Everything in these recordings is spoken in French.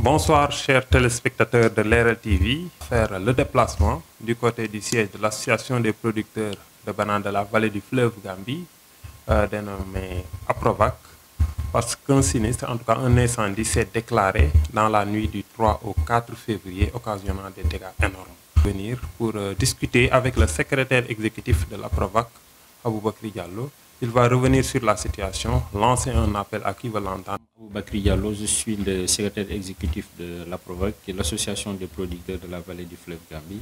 Bonsoir, chers téléspectateurs de l'RL TV. Faire le déplacement du côté du siège de l'Association des producteurs de bananes de la vallée du fleuve Gambie, dénommé APROVAC, parce qu'un sinistre, en tout cas un incendie, s'est déclaré dans la nuit du 3 au 4 février, occasionnant des dégâts énormes. Venir pour discuter avec le secrétaire exécutif de l'APROVAC, Aboubakry Diallo. Il va revenir sur la situation, lancer un appel à qui veut l'entendre. Aboubakry Diallo, je suis le secrétaire exécutif de l'APROVAC, qui est l'association des producteurs de la vallée du fleuve Gambie,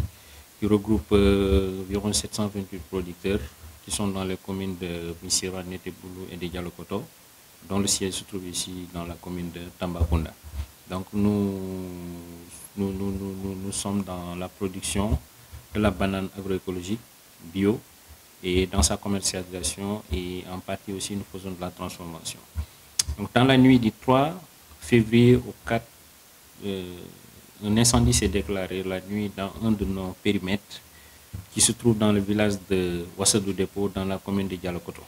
qui regroupe environ 728 producteurs qui sont dans les communes de Missirah, Neteboulou et de Dialokoto, dont le siège se trouve ici dans la commune de Tambacounda. Donc nous sommes dans la production de la banane agroécologique bio et dans sa commercialisation, et en partie aussi nous faisons de la transformation. Donc dans la nuit du 3 février au 4, un incendie s'est déclaré la nuit dans un de nos périmètres qui se trouve dans le village de Wassadou Dépôt dans la commune de Dialokoto.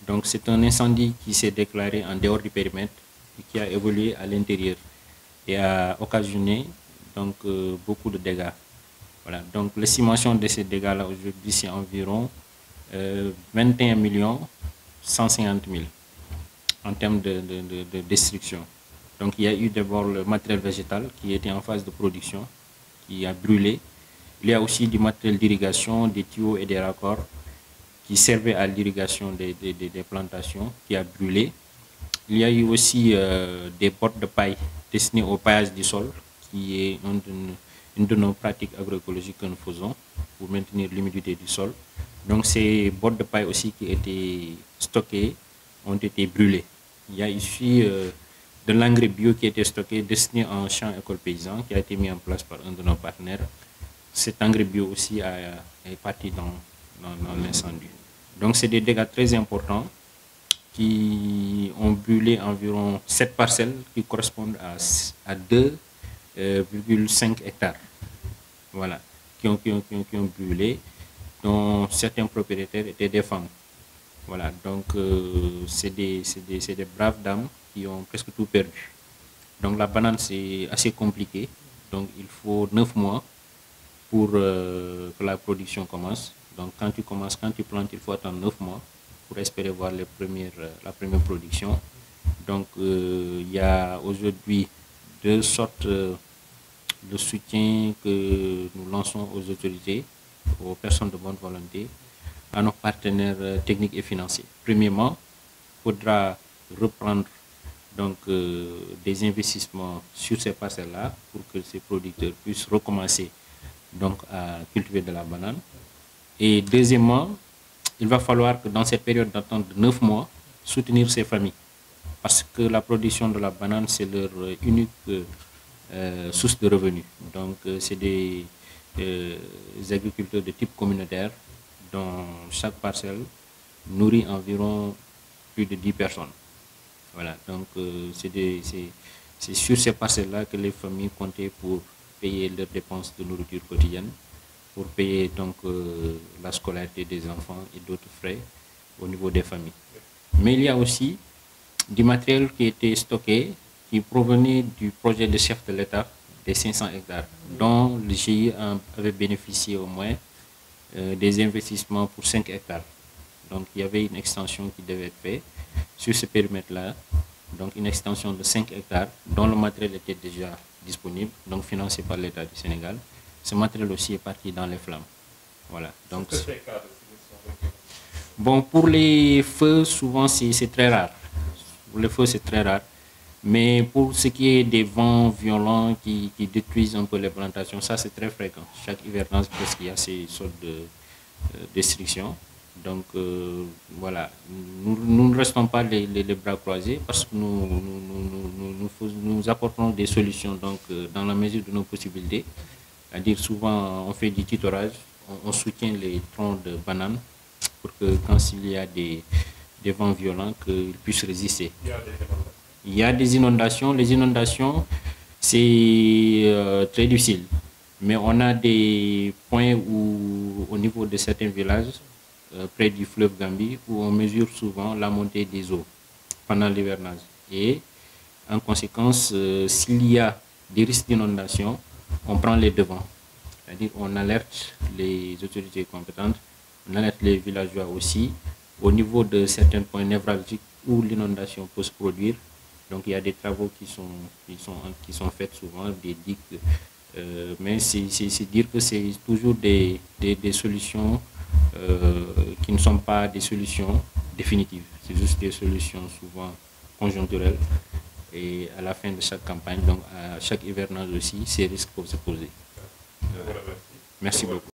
Donc c'est un incendie qui s'est déclaré en dehors du périmètre et qui a évolué à l'intérieur et a occasionné donc beaucoup de dégâts. Voilà, donc l'estimation de ces dégâts-là aujourd'hui, c'est environ 21 150 000 en termes de destruction. Donc il y a eu d'abord le matériel végétal qui était en phase de production, qui a brûlé. Il y a aussi du matériel d'irrigation, des tuyaux et des raccords qui servaient à l'irrigation des plantations, qui a brûlé. Il y a eu aussi des bottes de paille destinées au paillage du sol, qui est une de nos pratiques agroécologiques que nous faisons pour maintenir l'humidité du sol. Donc ces bottes de paille aussi qui étaient stockées ont été brûlées. Il y a ici de l'engrais bio qui a été stocké, destiné en champ école paysan, qui a été mis en place par un de nos partenaires. Cet engrais bio aussi est parti dans l'incendie. Donc c'est des dégâts très importants qui ont brûlé environ 7 parcelles qui correspondent à 2,5 hectares. Voilà, qui ont brûlé, dont certains propriétaires étaient des femmes. Voilà, donc c'est des braves dames qui ont presque tout perdu. Donc la banane, c'est assez compliqué. Donc il faut 9 mois pour que la production commence. Donc quand tu plantes, il faut attendre 9 mois pour espérer voir la première production. Donc il y a aujourd'hui 2 sortes de soutien que nous lançons aux autorités, aux personnes de bonne volonté, à nos partenaires techniques et financiers. Premièrement, il faudra reprendre donc, des investissements sur ces parcelles-là pour que ces producteurs puissent recommencer donc, à cultiver de la banane. Et deuxièmement, il va falloir que dans cette période d'attente de 9 mois, soutenir ces familles. Parce que la production de la banane, c'est leur unique source de revenus. Donc, c'est des agriculteurs de type communautaire dont chaque parcelle nourrit environ plus de 10 personnes. Voilà, donc c'est sur ces parcelles-là que les familles comptaient pour payer leurs dépenses de nourriture quotidienne, pour payer donc la scolarité des enfants et d'autres frais au niveau des familles. Mais il y a aussi du matériel qui était stocké, qui provenait du projet de chef de l'État des 500 hectares, dont le GIE avait bénéficié au moins des investissements pour 5 hectares. Donc il y avait une extension qui devait être faite sur ce périmètre-là, donc une extension de 5 hectares dont le matériel était déjà disponible, donc financé par l'État du Sénégal. Ce matériel aussi est parti dans les flammes. Voilà. Donc, bon, pour les feux, souvent c'est très rare. Pour les feux, c'est très rare. Mais pour ce qui est des vents violents qui détruisent un peu les plantations, ça c'est très fréquent. Chaque hivernage, parce qu'il y a ces sortes de destructions. Donc voilà, nous ne restons pas les bras croisés parce que nous apportons des solutions donc, dans la mesure de nos possibilités. C'est-à-dire souvent on fait du tutorage, on soutient les troncs de bananes pour que quand il y a des vents violents, qu'ils puissent résister. Il y a des inondations. Les inondations, c'est très difficile. Mais on a des points où, au niveau de certains villages, près du fleuve Gambie, où on mesure souvent la montée des eaux pendant l'hivernage. Et en conséquence, s'il y a des risques d'inondation, on prend les devants. C'est-à-dire on alerte les autorités compétentes, on alerte les villageois aussi, au niveau de certains points névralgiques où l'inondation peut se produire. Donc il y a des travaux qui sont faits souvent, des digues, mais c'est dire que c'est toujours des solutions qui ne sont pas des solutions définitives. C'est juste des solutions souvent conjoncturelles. Et à la fin de chaque campagne, donc à chaque hivernage aussi, ces risques peuvent se poser. Merci beaucoup.